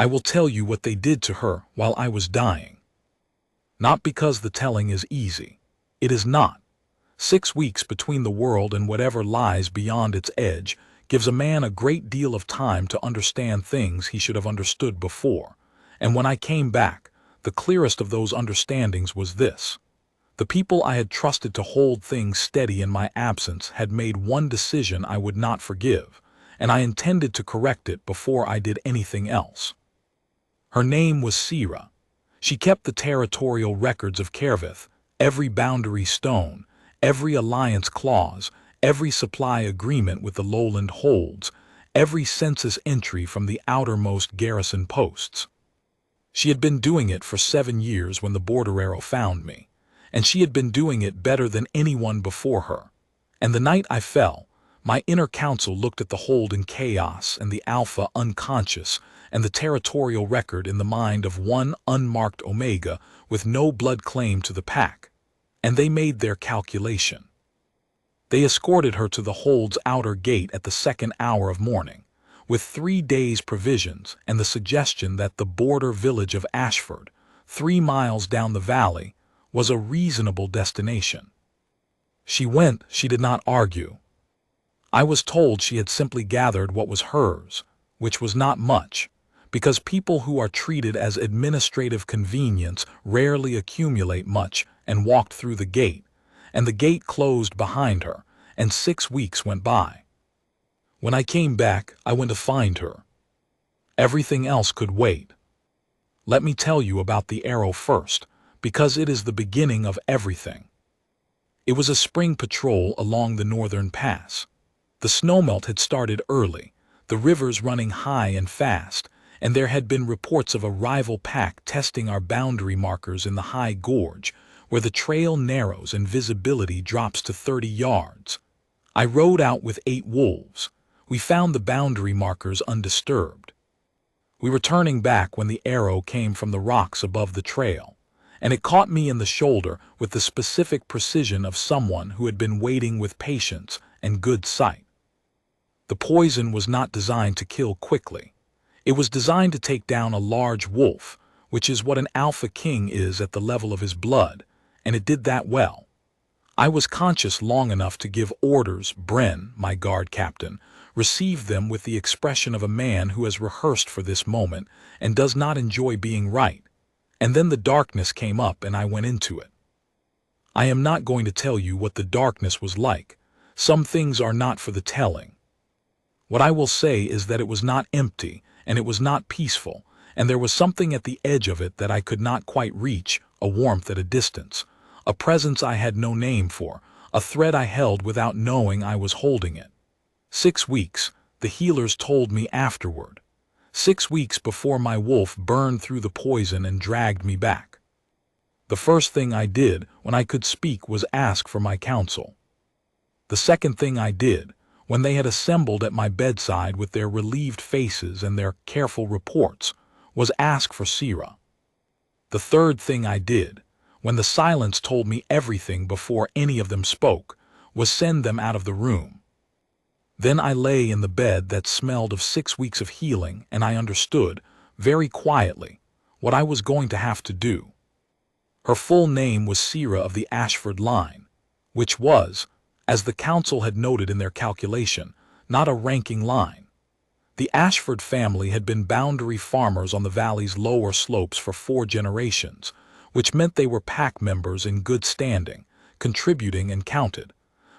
I will tell you what they did to her while I was dying. Not because the telling is easy. It is not. 6 weeks between the world and whatever lies beyond its edge gives a man a great deal of time to understand things he should have understood before. And when I came back, the clearest of those understandings was this. The people I had trusted to hold things steady in my absence had made one decision I would not forgive, and I intended to correct it before I did anything else. Her name was Sira. She kept the territorial records of Kervith, every boundary stone, every alliance clause, every supply agreement with the lowland holds, every census entry from the outermost garrison posts. She had been doing it for 7 years when the border arrow found me, and she had been doing it better than anyone before her. And the night I fell, my inner council looked at the hold in chaos and the alpha unconscious and the territorial record in the mind of one unmarked omega with no blood claim to the pack, and they made their calculation. They escorted her to the hold's outer gate at the second hour of morning, with 3 days' provisions and the suggestion that the border village of Ashford, 3 miles down the valley, was a reasonable destination. She went, she did not argue. I was told she had simply gathered what was hers, which was not much, because people who are treated as administrative convenience rarely accumulate much, and walked through the gate, and the gate closed behind her, and 6 weeks went by. When I came back, I went to find her. Everything else could wait. Let me tell you about the arrow first, because it is the beginning of everything. It was a spring patrol along the northern pass. The snowmelt had started early, the rivers running high and fast, and there had been reports of a rival pack testing our boundary markers in the high gorge, where the trail narrows and visibility drops to 30 yards. I rode out with 8 wolves. We found the boundary markers undisturbed. We were turning back when the arrow came from the rocks above the trail, and it caught me in the shoulder with the specific precision of someone who had been waiting with patience and good sight. The poison was not designed to kill quickly. It was designed to take down a large wolf, which is what an alpha king is at the level of his blood, and it did that well. I was conscious long enough to give orders. Bren, my guard captain, received them with the expression of a man who has rehearsed for this moment and does not enjoy being right. And then the darkness came up and I went into it. I am not going to tell you what the darkness was like. Some things are not for the telling. What I will say is that it was not empty, and it was not peaceful, and there was something at the edge of it that I could not quite reach, a warmth at a distance, a presence I had no name for, a thread I held without knowing I was holding it. 6 weeks, the healers told me afterward. 6 weeks before my wolf burned through the poison and dragged me back. The first thing I did when I could speak was ask for my counsel. The second thing I did, when they had assembled at my bedside with their relieved faces and their careful reports, was ask for Sira. The third thing I did, when the silence told me everything before any of them spoke, was send them out of the room. Then I lay in the bed that smelled of 6 weeks of healing, and I understood, very quietly, what I was going to have to do. Her full name was Sira of the Ashford line, which was, as the council had noted in their calculation, not a ranking line. The Ashford family had been boundary farmers on the valley's lower slopes for 4 generations, which meant they were pack members in good standing, contributing and counted.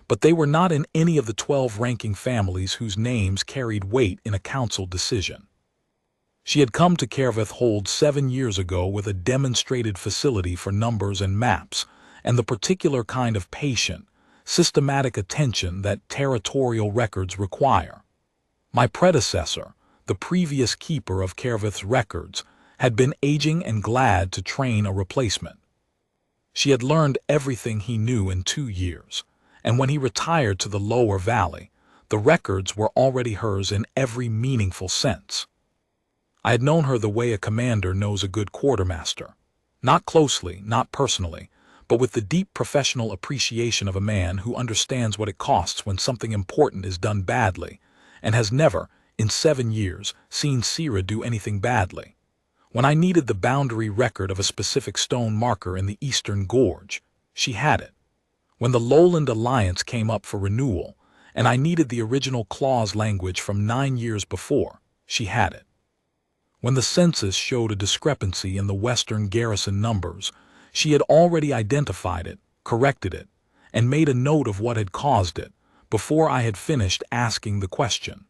But they were not in any of the 12 ranking families whose names carried weight in a council decision. She had come to Kervith Hold 7 years ago with a demonstrated facility for numbers and maps, and the particular kind of patient, systematic attention that territorial records require. My predecessor, the previous keeper of Kervith's records, had been aging and glad to train a replacement. She had learned everything he knew in 2 years, and when he retired to the lower valley, the records were already hers in every meaningful sense. I had known her the way a commander knows a good quartermaster, not closely, not personally, but with the deep professional appreciation of a man who understands what it costs when something important is done badly, and has never, in 7 years, seen Sira do anything badly. When I needed the boundary record of a specific stone marker in the Eastern Gorge, she had it. When the Lowland Alliance came up for renewal, and I needed the original clause language from 9 years before, she had it. When the census showed a discrepancy in the Western garrison numbers, she had already identified it, corrected it, and made a note of what had caused it, before I had finished asking the question.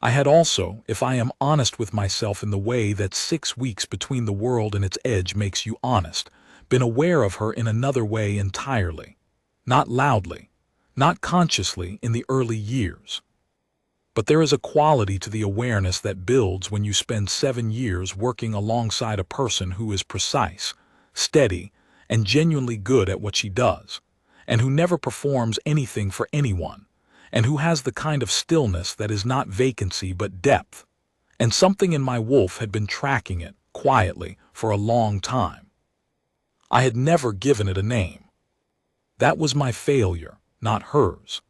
I had also, if I am honest with myself in the way that 6 weeks between the world and its edge makes you honest, been aware of her in another way entirely. Not loudly, not consciously in the early years. But there is a quality to the awareness that builds when you spend 7 years working alongside a person who is precise, steady, and genuinely good at what she does, and who never performs anything for anyone, and who has the kind of stillness that is not vacancy but depth. And something in my wolf had been tracking it, quietly, for a long time. I had never given it a name. That was my failure, not hers.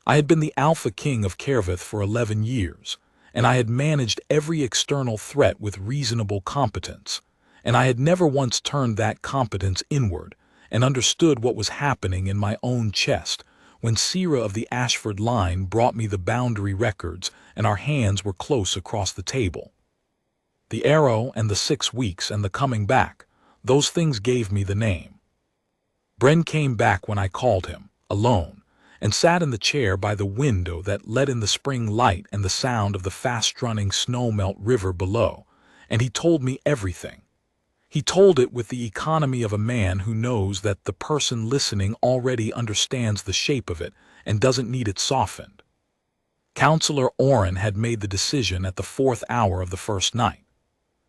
I had been the Alpha King of Kervith for 11 years, and I had managed every external threat with reasonable competence, and I had never once turned that competence inward and understood what was happening in my own chest when Sira of the Ashford line brought me the boundary records and our hands were close across the table. The arrow and the 6 weeks and the coming back, those things gave me the name. Bren came back when I called him, alone, and sat in the chair by the window that let in the spring light and the sound of the fast-running snowmelt river below, and he told me everything. He told it with the economy of a man who knows that the person listening already understands the shape of it and doesn't need it softened. Councillor Orrin had made the decision at the 4th hour of the first night.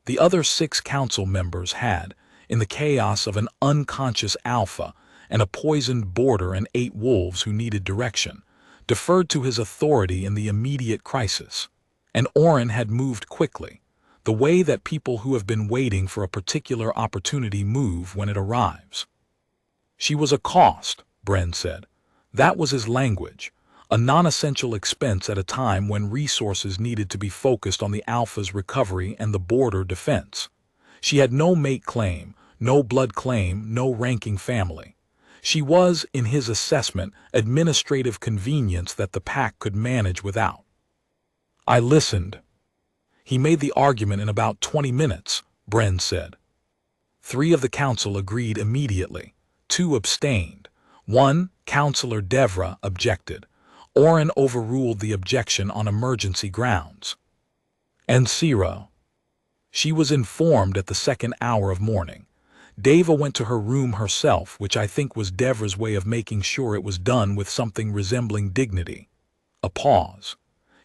The other 6 council members had, in the chaos of an unconscious alpha and a poisoned border and 8 wolves who needed direction, deferred to his authority in the immediate crisis. And Orrin had moved quickly, the way that people who have been waiting for a particular opportunity move when it arrives. She was a cost, Bren said. That was his language, a non-essential expense at a time when resources needed to be focused on the Alpha's recovery and the border defense. She had no mate claim, no blood claim, no ranking family. She was, in his assessment, administrative convenience that the pack could manage without. I listened. He made the argument in about 20 minutes, Bren said. 3 of the council agreed immediately. 2 abstained. 1, Councillor Devra, objected. Orrin overruled the objection on emergency grounds. And Sira? She was informed at the 2nd hour of morning. Deva went to her room herself, which I think was Devra's way of making sure it was done with something resembling dignity. A pause.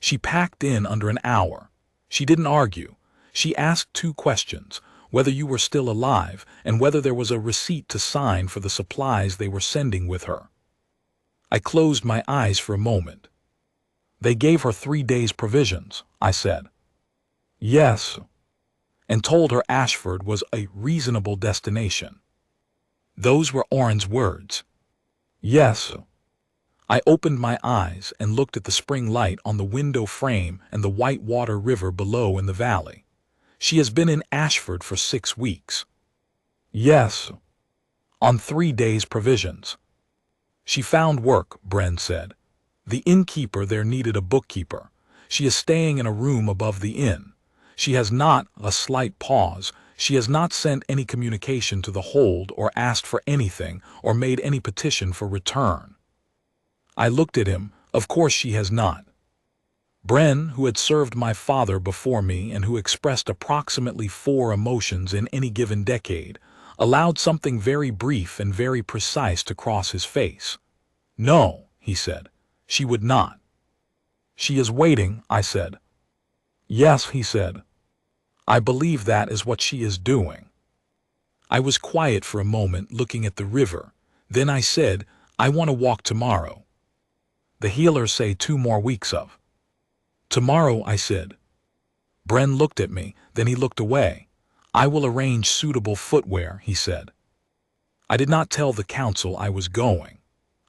She packed in under an hour. She didn't argue. She asked 2 questions, whether you were still alive and whether there was a receipt to sign for the supplies they were sending with her. I closed my eyes for a moment. They gave her 3 days' provisions, I said. Yes. And told her Ashford was a reasonable destination. Those were Orrin's words. Yes. I opened my eyes and looked at the spring light on the window frame and the Whitewater River below in the valley. She has been in Ashford for 6 weeks. Yes. On 3 days' provisions. She found work, Bren said. The innkeeper there needed a bookkeeper. She is staying in a room above the inn. She has not, a slight pause, she has not sent any communication to the hold or asked for anything or made any petition for return. I looked at him. Of course she has not. Bren, who had served my father before me and who expressed approximately 4 emotions in any given decade, allowed something very brief and very precise to cross his face. No, he said, she would not. She is waiting, I said. Yes, he said. I believe that is what she is doing. I was quiet for a moment looking at the river. Then I said, I want to walk tomorrow. The healers say 2 more weeks of. Tomorrow, I said. Bren looked at me, then he looked away. I will arrange suitable footwear, he said. I did not tell the council I was going.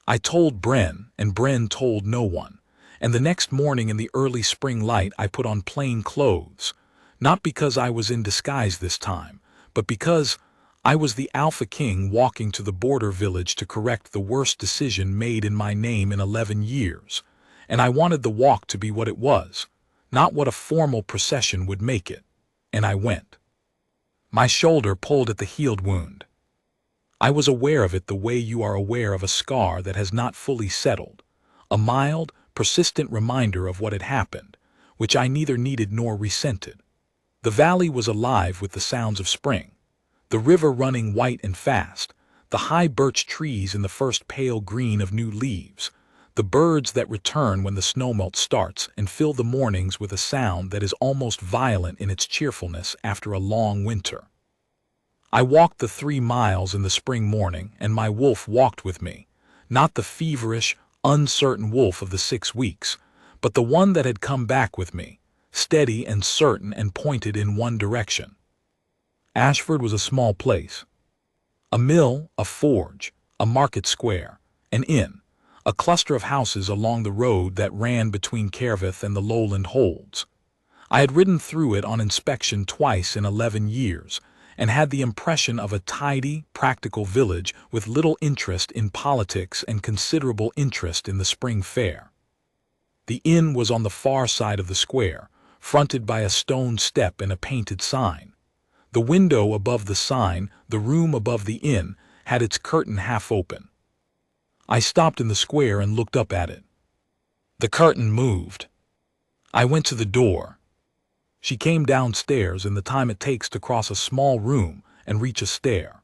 I told Bren, and Bren told no one, And the next morning in the early spring light I put on plain clothes, not because I was in disguise this time, but because I was the Alpha King walking to the border village to correct the worst decision made in my name in 11 years, and I wanted the walk to be what it was, not what a formal procession would make it, and I went. My shoulder pulled at the healed wound. I was aware of it the way you are aware of a scar that has not fully settled, a mild, persistent reminder of what had happened, which I neither needed nor resented. The valley was alive with the sounds of spring, the river running white and fast, the high birch trees in the first pale green of new leaves, the birds that return when the snowmelt starts and fill the mornings with a sound that is almost violent in its cheerfulness after a long winter. I walked the 3 miles in the spring morning, and my wolf walked with me, not the feverish, uncertain wolf of the 6 weeks, but the one that had come back with me, steady and certain and pointed in one direction. Ashford was a small place. A mill, a forge, a market square, an inn, a cluster of houses along the road that ran between Caervith and the lowland holds. I had ridden through it on inspection twice in 11 years, and had the impression of a tidy, practical village with little interest in politics and considerable interest in the spring fair. The inn was on the far side of the square, fronted by a stone step and a painted sign. The window above the sign, the room above the inn, had its curtain half open. I stopped in the square and looked up at it. The curtain moved. I went to the door. She came downstairs in the time it takes to cross a small room and reach a stair.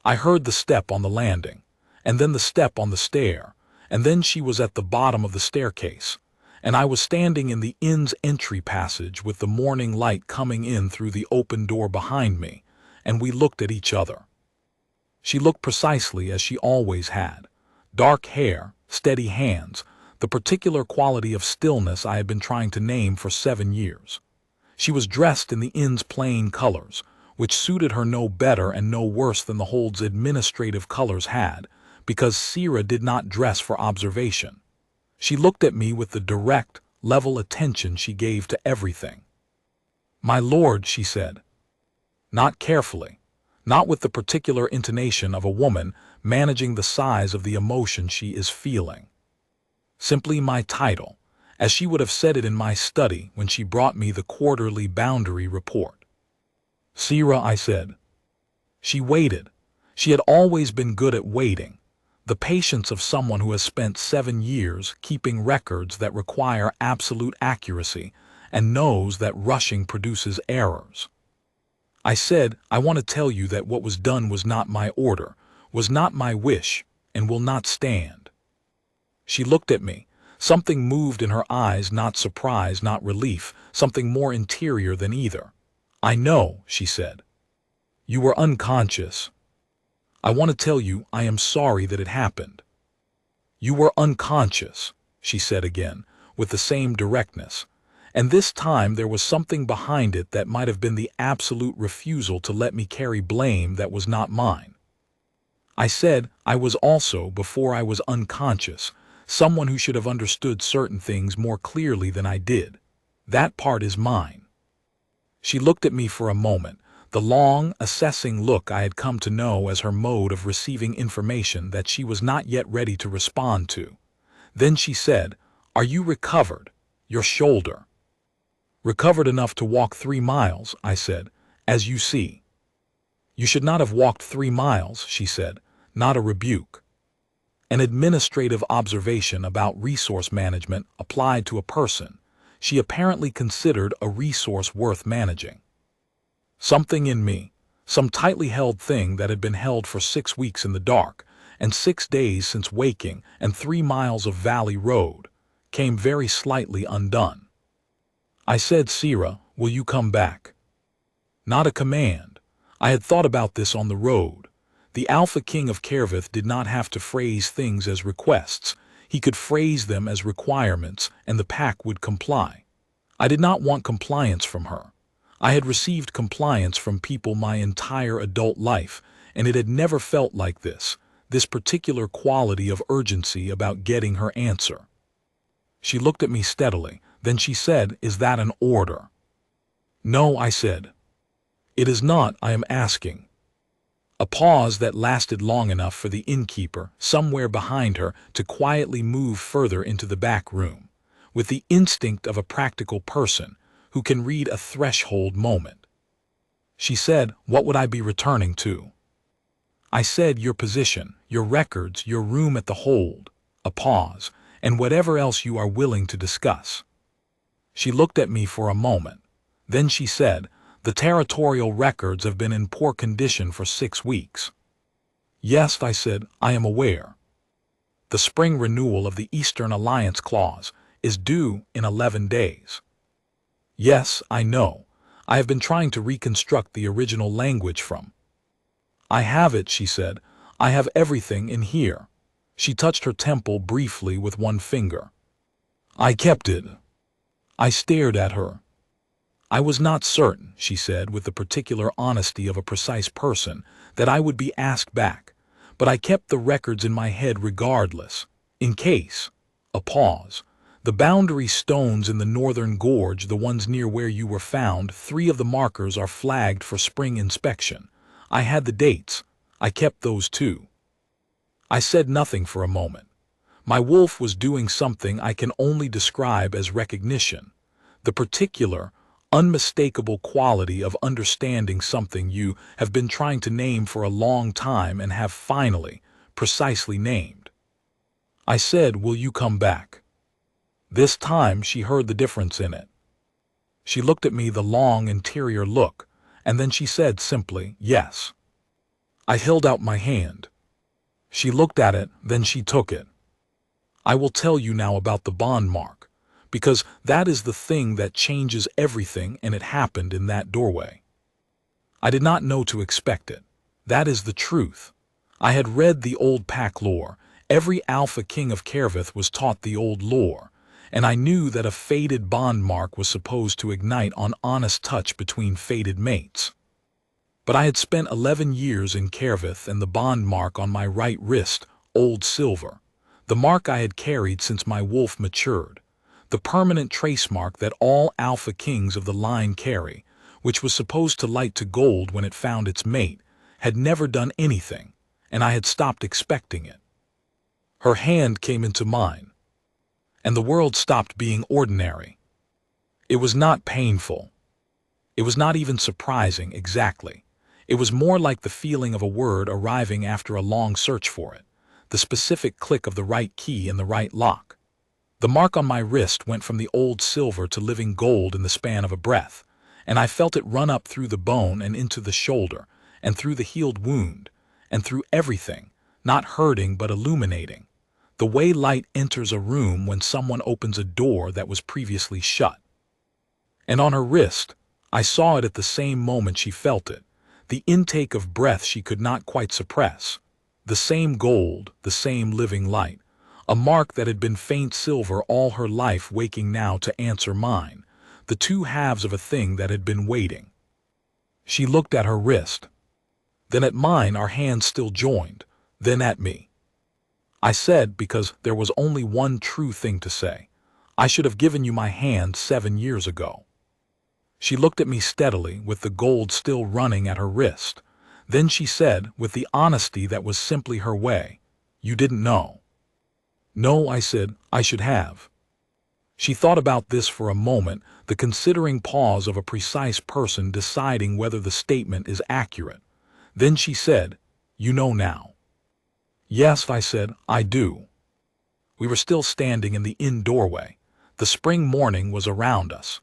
I heard the step on the landing, and then the step on the stair, and then she was at the bottom of the staircase, and I was standing in the inn's entry passage with the morning light coming in through the open door behind me, and we looked at each other. She looked precisely as she always had, dark hair, steady hands, the particular quality of stillness I had been trying to name for 7 years. She was dressed in the inn's plain colors, which suited her no better and no worse than the hold's administrative colors had, because Sira did not dress for observation. She looked at me with the direct, level attention she gave to everything. "My lord," she said. Not carefully, not with the particular intonation of a woman managing the size of the emotion she is feeling. Simply my title, as she would have said it in my study when she brought me the quarterly boundary report. "Sira," I said. She waited. She had always been good at waiting, the patience of someone who has spent 7 years keeping records that require absolute accuracy and knows that rushing produces errors. I said, "I want to tell you that what was done was not my order, was not my wish, and will not stand." She looked at me. Something moved in her eyes, not surprise, not relief, something more interior than either. "I know," she said. "You were unconscious. I want to tell you I am sorry that it happened." "You were unconscious," she said again, with the same directness, and this time there was something behind it that might have been the absolute refusal to let me carry blame that was not mine. I said I was also, before I was unconscious, someone who should have understood certain things more clearly than I did. That part is mine. She looked at me for a moment, the long, assessing look I had come to know as her mode of receiving information that she was not yet ready to respond to. Then she said, "Are you recovered? Your shoulder?" "Recovered enough to walk 3 miles, I said, "as you see." "You should not have walked 3 miles, she said, not a rebuke. An administrative observation about resource management applied to a person she apparently considered a resource worth managing. Something in me, some tightly held thing that had been held for 6 weeks in the dark, and 6 days since waking, and 3 miles of valley road, came very slightly undone. I said, "Sira, will you come back?" Not a command. I had thought about this on the road. The Alpha King of Caervith did not have to phrase things as requests. He could phrase them as requirements, and the pack would comply. I did not want compliance from her. I had received compliance from people my entire adult life, and it had never felt like this particular quality of urgency about getting her answer. She looked at me steadily. Then she said, "Is that an order?" "No," I said. "It is not, I am asking." A pause that lasted long enough for the innkeeper, somewhere behind her, to quietly move further into the back room, with the instinct of a practical person who can read a threshold moment. She said, "What would I be returning to?" I said, "Your position, your records, your room at the hold." A pause, "And whatever else you are willing to discuss." She looked at me for a moment. Then she said, "The territorial records have been in poor condition for 6 weeks. "Yes," I said, "I am aware. The spring renewal of the Eastern Alliance Clause is due in 11 days. "Yes, I know. I have been trying to reconstruct the original language from." "I have it," she said. "I have everything in here." She touched her temple briefly with one finger. "I kept it." I stared at her. "I was not certain," she said with the particular honesty of a precise person, "that I would be asked back, but I kept the records in my head regardless, in case." A pause. "The boundary stones in the northern gorge, the ones near where you were found, 3 of the markers are flagged for spring inspection. I had the dates. I kept those too." I said nothing for a moment. My wolf was doing something I can only describe as recognition, the particular, unmistakable quality of understanding something you have been trying to name for a long time and have finally, precisely named. I said, "Will you come back?" This time she heard the difference in it. She looked at me, the long interior look, and then she said simply, "Yes." I held out my hand. She looked at it, then she took it. "I will tell you now about the bond mark, because that is the thing that changes everything, and it happened in that doorway. I did not know to expect it. That is the truth. I had read the old pack lore. Every alpha king of Kervith was taught the old lore, and I knew that a fated bond mark was supposed to ignite on honest touch between fated mates. But I had spent 11 years in Kervith, and the bond mark on my right wrist, old silver, the mark I had carried since my wolf matured, the permanent trace mark that all alpha kings of the line carry, which was supposed to light to gold when it found its mate, had never done anything, and I had stopped expecting it." Her hand came into mine, and the world stopped being ordinary. It was not painful. It was not even surprising, exactly. It was more like the feeling of a word arriving after a long search for it, the specific click of the right key in the right lock. The mark on my wrist went from the old silver to living gold in the span of a breath, and I felt it run up through the bone and into the shoulder, and through the healed wound, and through everything, not hurting but illuminating, the way light enters a room when someone opens a door that was previously shut. And on her wrist, I saw it at the same moment she felt it, the intake of breath she could not quite suppress, the same gold, the same living light, a mark that had been faint silver all her life, waking now to answer mine, the two halves of a thing that had been waiting. She looked at her wrist, then at mine, our hands still joined, then at me. I said, because there was only one true thing to say, "I should have given you my hand 7 years ago." She looked at me steadily, with the gold still running at her wrist. Then she said, with the honesty that was simply her way, "You didn't know." "No," I said, "I should have." She thought about this for a moment, the considering pause of a precise person deciding whether the statement is accurate. Then she said, "You know now." "Yes," I said, "I do." We were still standing in the inn doorway. The spring morning was around us.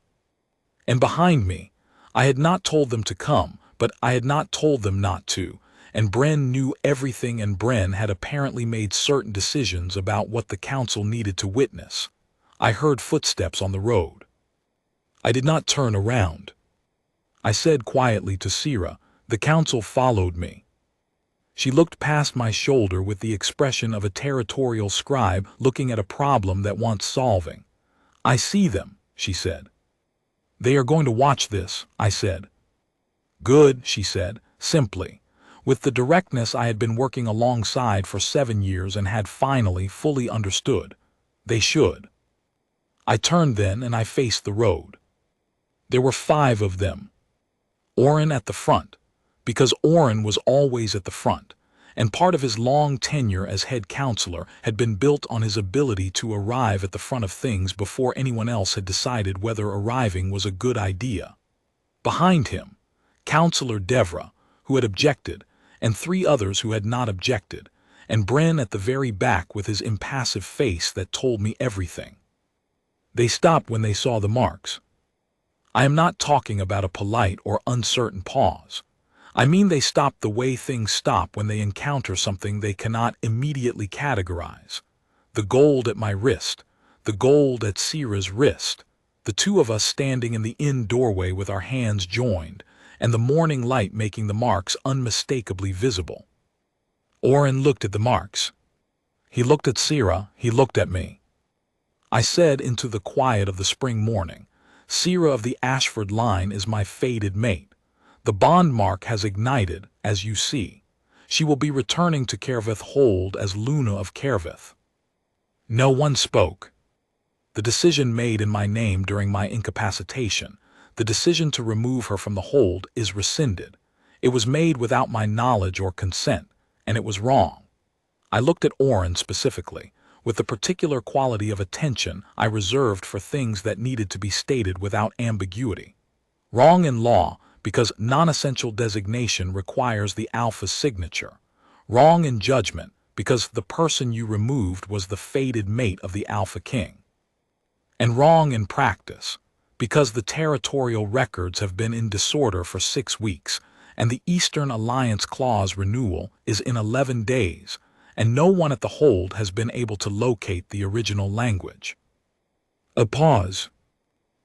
And behind me, I had not told them to come, but I had not told them not to, and Bren knew everything, and Bren had apparently made certain decisions about what the council needed to witness. I heard footsteps on the road. I did not turn around. I said quietly to Sira, "The council followed me." She looked past my shoulder with the expression of a territorial scribe looking at a problem that wants solving. "I see them," she said. "They are going to watch this," I said. "Good," she said, simply, with the directness I had been working alongside for 7 years and had finally fully understood. "They should." I turned then and I faced the road. There were 5 of them. Orrin at the front, because Orrin was always at the front, and part of his long tenure as head counselor had been built on his ability to arrive at the front of things before anyone else had decided whether arriving was a good idea. Behind him, Counselor Devra, who had objected, and 3 others who had not objected, and Bren at the very back with his impassive face that told me everything. They stopped when they saw the marks. I am not talking about a polite or uncertain pause. I mean they stop the way things stop when they encounter something they cannot immediately categorize. The gold at my wrist, the gold at Sierra's wrist, the 2 of us standing in the inn doorway with our hands joined, and the morning light making the marks unmistakably visible. Orrin looked at the marks. He looked at Sierra, he looked at me. I said into the quiet of the spring morning, Sierra of the Ashford line is my fated mate. The bond mark has ignited, as you see. She will be returning to Caervith Hold as Luna of Caervith. No one spoke. The decision made in my name during my incapacitation, the decision to remove her from the hold, is rescinded. It was made without my knowledge or consent, and it was wrong. I looked at Orrin specifically, with the particular quality of attention I reserved for things that needed to be stated without ambiguity. Wrong in law, because non-essential designation requires the alpha's signature. Wrong in judgment, because the person you removed was the fated mate of the Alpha King. And wrong in practice, because the territorial records have been in disorder for 6 weeks, and the Eastern Alliance Clause renewal is in 11 days, and no one at the hold has been able to locate the original language. A pause.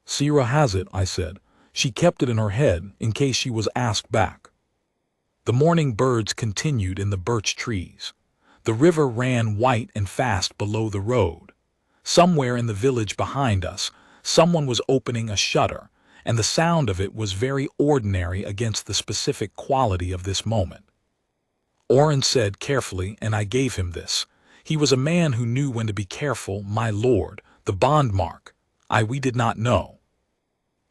Sierra has it, I said. She kept it in her head in case she was asked back. The morning birds continued in the birch trees. The river ran white and fast below the road. Somewhere in the village behind us, someone was opening a shutter, and the sound of it was very ordinary against the specific quality of this moment. Orrin said carefully, and I gave him this. He was a man who knew when to be careful, my lord, the bond mark. We did not know.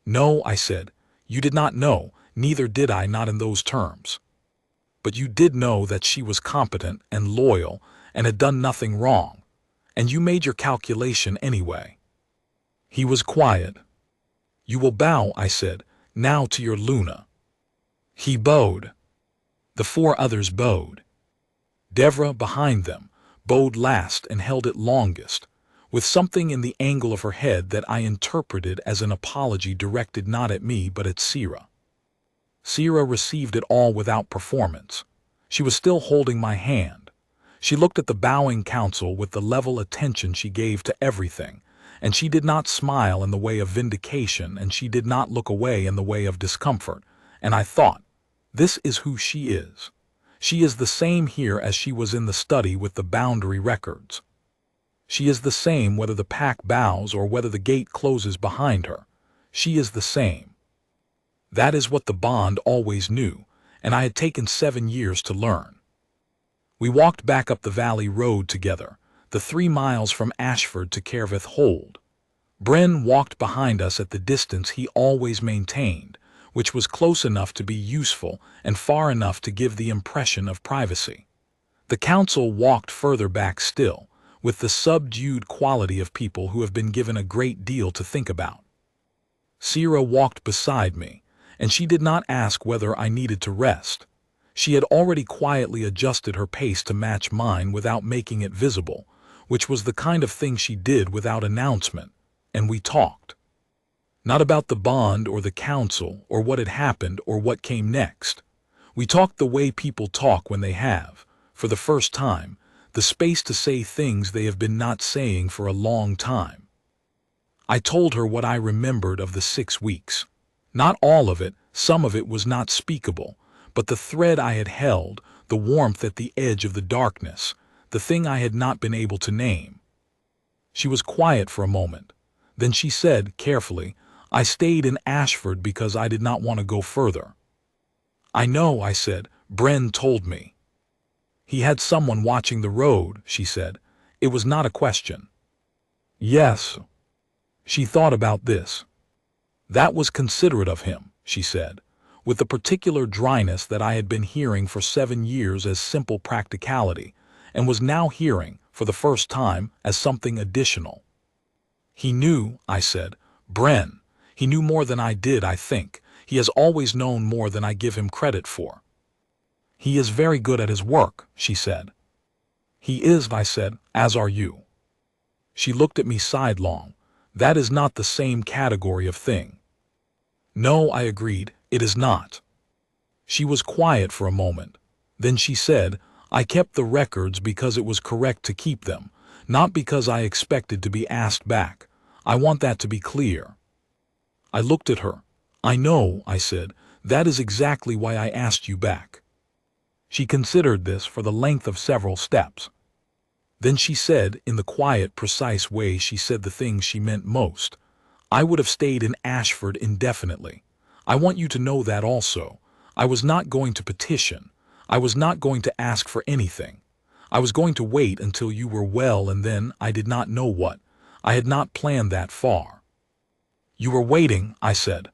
No, I said, you did not know, neither did I, not in those terms. But you did know that she was competent and loyal and had done nothing wrong, and you made your calculation anyway. He was quiet. You will bow, I said, now to your Luna. He bowed. The 4 others bowed. Devra, behind them, bowed last and held it longest, with something in the angle of her head that I interpreted as an apology directed not at me but at Sierra. Sierra received it all without performance. She was still holding my hand. She looked at the bowing council with the level attention she gave to everything, and she did not smile in the way of vindication, and she did not look away in the way of discomfort, and I thought, this is who she is. She is the same here as she was in the study with the boundary records. She is the same whether the pack bows or whether the gate closes behind her. She is the same. That is what the bond always knew, and I had taken 7 years to learn. We walked back up the valley road together, the 3 miles from Ashford to Caervith Hold. Bren walked behind us at the distance he always maintained, which was close enough to be useful and far enough to give the impression of privacy. The council walked further back still, with the subdued quality of people who have been given a great deal to think about. Sierra walked beside me, and she did not ask whether I needed to rest. She had already quietly adjusted her pace to match mine without making it visible, which was the kind of thing she did without announcement, and we talked. Not about the bond or the council or what had happened or what came next. We talked the way people talk when they have, for the first time, the space to say things they have been not saying for a long time. I told her what I remembered of the 6 weeks. Not all of it, some of it was not speakable, but the thread I had held, the warmth at the edge of the darkness, the thing I had not been able to name. She was quiet for a moment. Then she said, carefully, I stayed in Ashford because I did not want to go further. I know, I said, Bren told me. He had someone watching the road, she said. It was not a question. Yes. She thought about this. That was considerate of him, she said, with the particular dryness that I had been hearing for 7 years as simple practicality, and was now hearing, for the first time, as something additional. He knew, I said. Bren. He knew more than I did, I think. He has always known more than I give him credit for. He is very good at his work, she said. He is, I said, as are you. She looked at me sidelong. That is not the same category of thing. No, I agreed, it is not. She was quiet for a moment. Then she said, I kept the records because it was correct to keep them, not because I expected to be asked back. I want that to be clear. I looked at her. I know, I said, that is exactly why I asked you back. She considered this for the length of several steps. Then she said, in the quiet, precise way she said the things she meant most, I would have stayed in Ashford indefinitely. I want you to know that also. I was not going to petition. I was not going to ask for anything. I was going to wait until you were well, and then I did not know what. I had not planned that far. You were waiting, I said.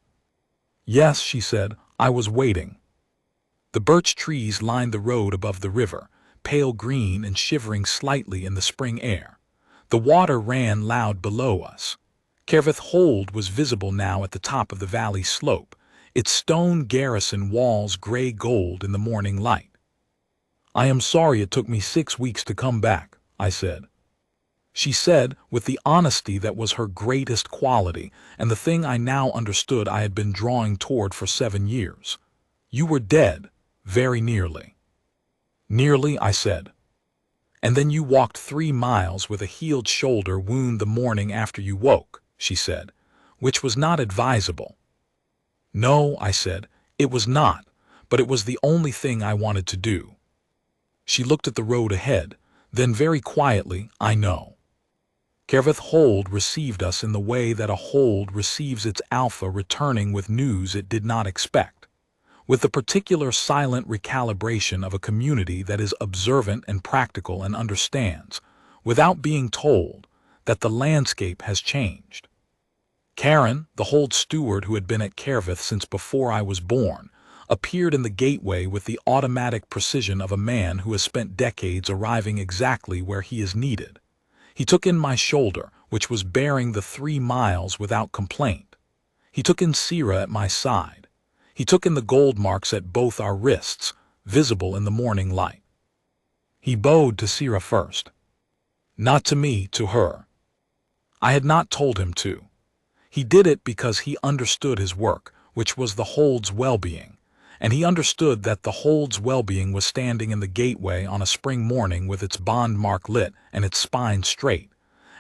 Yes, she said, I was waiting. The birch trees lined the road above the river, pale green and shivering slightly in the spring air. The water ran loud below us. Kervith Hold was visible now at the top of the valley slope, its stone garrison walls gray gold in the morning light. I am sorry it took me 6 weeks to come back, I said. She said, with the honesty that was her greatest quality, and the thing I now understood I had been drawing toward for 7 years. You were dead, very nearly. Nearly, I said. And then you walked 3 miles with a healed shoulder wound the morning after you woke, she said, which was not advisable. No, I said, it was not, but it was the only thing I wanted to do. She looked at the road ahead, then very quietly, I know. Kervith Hold received us in the way that a hold receives its alpha returning with news it did not expect, with the particular silent recalibration of a community that is observant and practical and understands, without being told, that the landscape has changed. Karen, the hold steward who had been at Kervith since before I was born, appeared in the gateway with the automatic precision of a man who has spent decades arriving exactly where he is needed. He took in my shoulder, which was bearing the 3 miles without complaint. He took in Sira at my side. He took in the gold marks at both our wrists, visible in the morning light. He bowed to Sira first. Not to me, to her. I had not told him to. He did it because he understood his work, which was the hold's well-being, and he understood that the hold's well-being was standing in the gateway on a spring morning with its bond mark lit and its spine straight,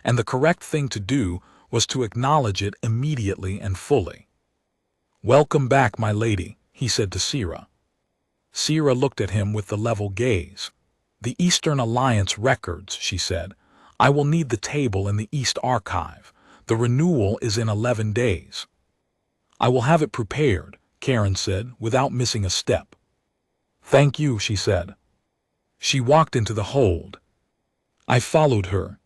and the correct thing to do was to acknowledge it immediately and fully. Welcome back, my lady, he said to Sira. Sira looked at him with the level gaze. The Eastern Alliance records, she said. I will need the table in the East Archive. The renewal is in 11 days. I will have it prepared, Karen said, without missing a step. Thank you, she said. She walked into the hold. I followed her.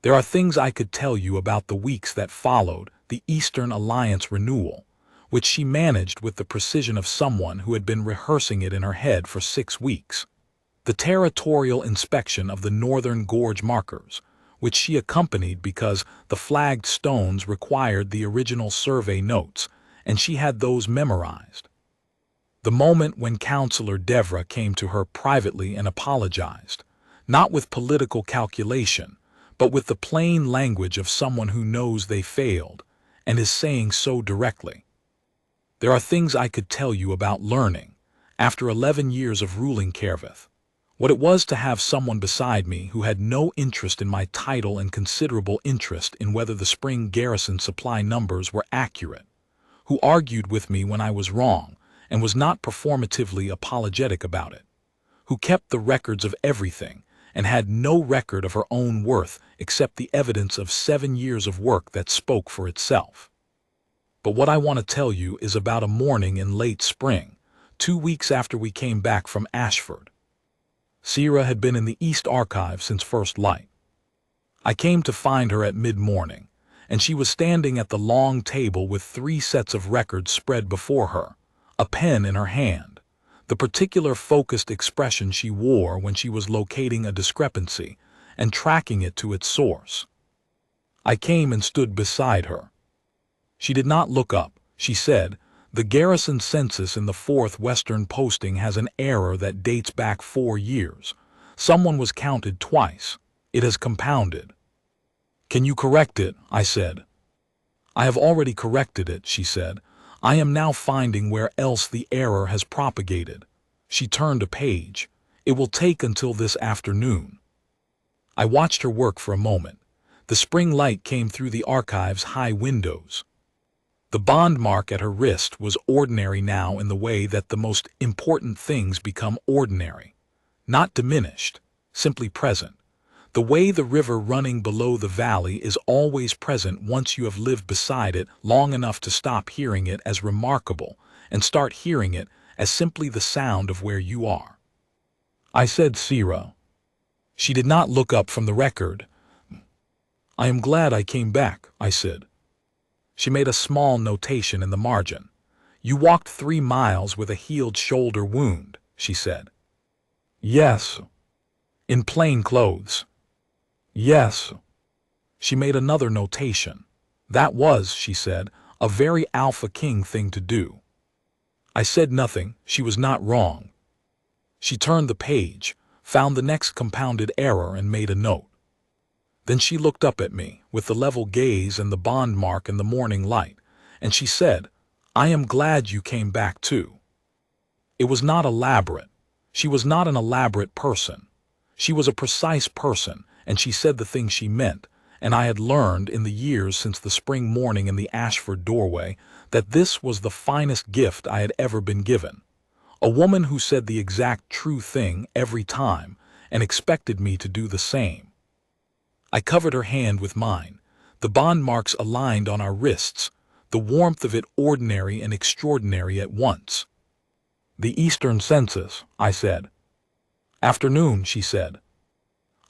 There are things I could tell you about the weeks that followed the Eastern Alliance renewal, which she managed with the precision of someone who had been rehearsing it in her head for 6 weeks. The territorial inspection of the Northern Gorge markers, which she accompanied because the flagged stones required the original survey notes, and she had those memorized. The moment when Councillor Devra came to her privately and apologized, not with political calculation, but with the plain language of someone who knows they failed, and is saying so directly. There are things I could tell you about learning, after 11 years of ruling Kervith, what it was to have someone beside me who had no interest in my title and considerable interest in whether the spring garrison supply numbers were accurate, who argued with me when I was wrong and was not performatively apologetic about it, who kept the records of everything and had no record of her own worth except the evidence of 7 years of work that spoke for itself. But what I want to tell you is about a morning in late spring, 2 weeks after we came back from Ashford. Sira had been in the East Archive since first light. I came to find her at mid-morning, and she was standing at the long table with 3 sets of records spread before her, a pen in her hand, the particular focused expression she wore when she was locating a discrepancy and tracking it to its source. I came and stood beside her. She did not look up. She said, "The garrison census in the 4th Western posting has an error that dates back 4 years. Someone was counted twice. It has compounded." "Can you correct it?" I said. "I have already corrected it," she said. "I am now finding where else the error has propagated." She turned a page. "It will take until this afternoon." I watched her work for a moment. The spring light came through the archive's high windows. The bond mark at her wrist was ordinary now in the way that the most important things become ordinary. Not diminished, simply present. The way the river running below the valley is always present once you have lived beside it long enough to stop hearing it as remarkable and start hearing it as simply the sound of where you are. I said, "Sira." She did not look up from the record. "I am glad I came back," I said. She made a small notation in the margin. "You walked 3 miles with a healed shoulder wound," she said. "Yes." "In plain clothes." "Yes." She made another notation. "That was," she said, "a very Alpha King thing to do." I said nothing. She was not wrong. She turned the page, found the next compounded error, and made a note. Then she looked up at me, with the level gaze and the bond mark in the morning light, and she said, "I am glad you came back too." It was not elaborate. She was not an elaborate person. She was a precise person, and she said the thing she meant, and I had learned in the years since the spring morning in the Ashford doorway that this was the finest gift I had ever been given. A woman who said the exact true thing every time and expected me to do the same. I covered her hand with mine, the bond marks aligned on our wrists, the warmth of it ordinary and extraordinary at once. "The Eastern census," I said. "Afternoon," she said.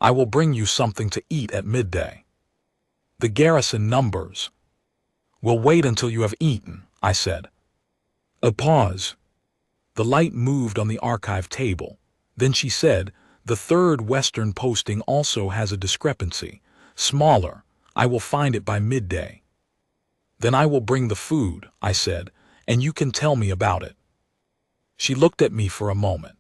"I will bring you something to eat at midday." "The garrison numbers." "We'll wait until you have eaten," I said. A pause. The light moved on the archive table. Then she said, "The 3rd Western posting also has a discrepancy. Smaller. I will find it by midday." "Then I will bring the food," I said, "and you can tell me about it." She looked at me for a moment.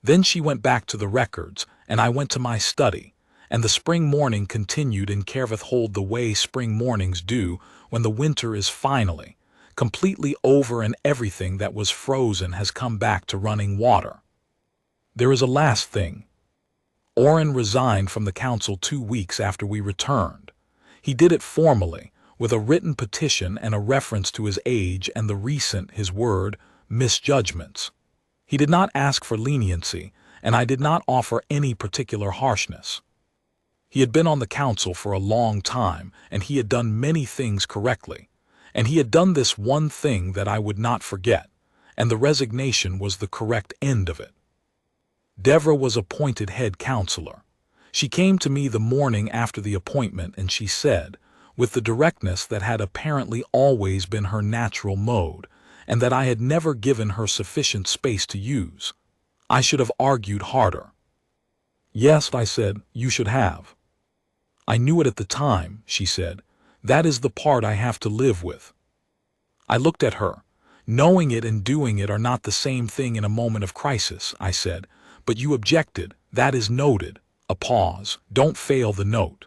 Then she went back to the records, and I went to my study, and the spring morning continued in Kervithhold the way spring mornings do when the winter is finally, completely over and everything that was frozen has come back to running water. There is a last thing. Orrin resigned from the council 2 weeks after we returned. He did it formally, with a written petition and a reference to his age and the recent, his word, misjudgments. He did not ask for leniency, and I did not offer any particular harshness. He had been on the council for a long time, and he had done many things correctly, and he had done this one thing that I would not forget, and the resignation was the correct end of it. Devra was appointed head counselor. She came to me the morning after the appointment, and she said, with the directness that had apparently always been her natural mode, and that I had never given her sufficient space to use, "I should have argued harder." "Yes," I said, "you should have." "I knew it at the time," she said. "That is the part I have to live with." I looked at her. "Knowing it and doing it are not the same thing in a moment of crisis," I said. "But you objected. That is noted." A pause. "Don't fail the note."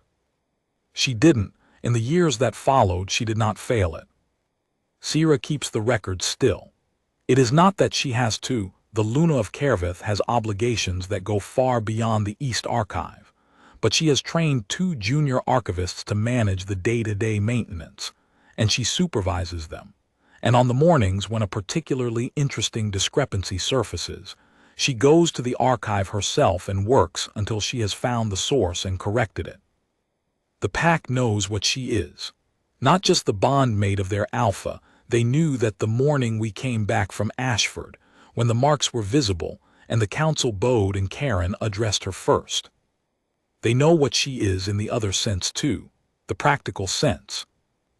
She didn't. In the years that followed, she did not fail it. Sira keeps the record still. It is not that she has to. The Luna of Kervith has obligations that go far beyond the East Archive, but she has trained 2 junior archivists to manage the day-to-day maintenance, and she supervises them. And on the mornings when a particularly interesting discrepancy surfaces, she goes to the archive herself and works until she has found the source and corrected it. The pack knows what she is. Not just the bondmate of their alpha, they knew that the morning we came back from Ashford, when the marks were visible, and the council bowed and Karen addressed her first. They know what she is in the other sense too, the practical sense.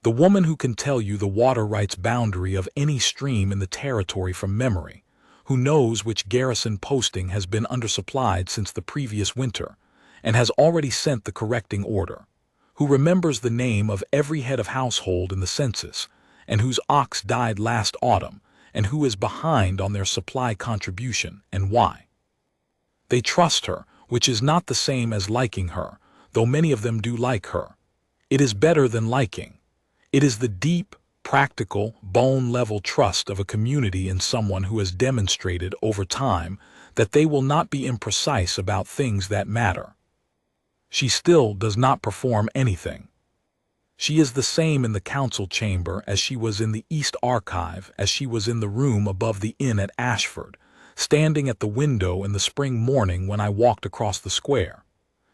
The woman who can tell you the water rights boundary of any stream in the territory from memory, who knows which garrison posting has been undersupplied since the previous winter, and has already sent the correcting order, who remembers the name of every head of household in the census, and whose ox died last autumn, and who is behind on their supply contribution, and why. They trust her, which is not the same as liking her, though many of them do like her. It is better than liking. It is the deep, practical, bone-level trust of a community in someone who has demonstrated over time that they will not be imprecise about things that matter. She still does not perform anything. She is the same in the council chamber as she was in the East Archive, as she was in the room above the inn at Ashford, standing at the window in the spring morning when I walked across the square.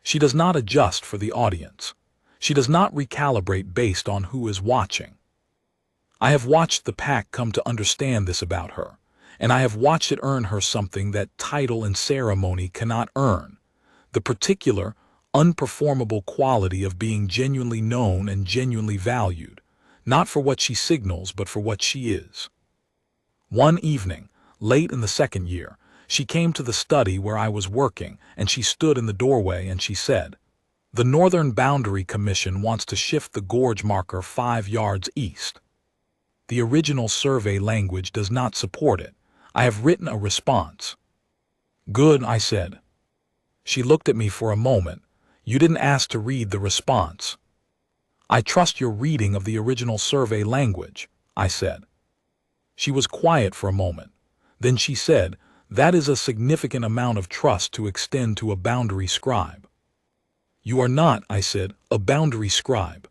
She does not adjust for the audience. She does not recalibrate based on who is watching. I have watched the pack come to understand this about her, and I have watched it earn her something that title and ceremony cannot earn, the particular, unperformable quality of being genuinely known and genuinely valued, not for what she signals but for what she is. One evening, late in the second year, she came to the study where I was working, and she stood in the doorway and she said, "The Northern Boundary Commission wants to shift the gorge marker 5 yards east. The original survey language does not support it. I have written a response." "Good," I said. She looked at me for a moment. "You didn't ask to read the response." "I trust your reading of the original survey language," I said. She was quiet for a moment. Then she said, "That is a significant amount of trust to extend to a boundary scribe." "You are not," I said, "a boundary scribe."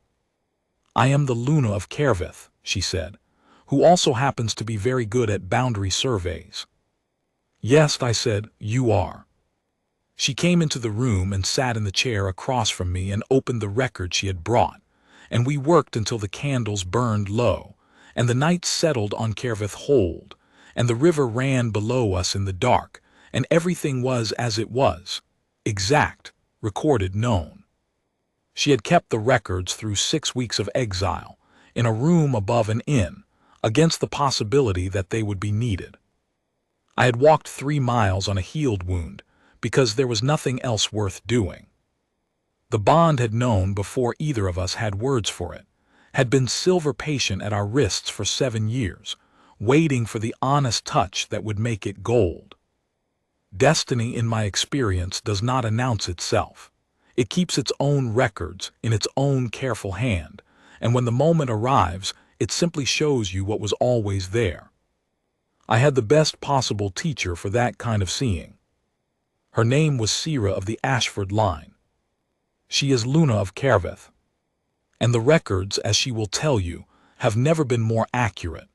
"I am the Luna of Kervith," she said, "who also happens to be very good at boundary surveys." "Yes," I said, "you are." She came into the room and sat in the chair across from me and opened the record she had brought, and we worked until the candles burned low, and the night settled on Kervith Hold, and the river ran below us in the dark, and everything was as it was, exact, recorded, known. She had kept the records through 6 weeks of exile, in a room above an inn, against the possibility that they would be needed. I had walked 3 miles on a healed wound, because there was nothing else worth doing. The bond had known before either of us had words for it, had been silver patient at our wrists for 7 years, waiting for the honest touch that would make it gold. Destiny, in my experience, does not announce itself. It keeps its own records in its own careful hand, and when the moment arrives, it simply shows you what was always there. I had the best possible teacher for that kind of seeing. Her name was Sira of the Ashford line. She is Luna of Kervith. And the records, as she will tell you, have never been more accurate.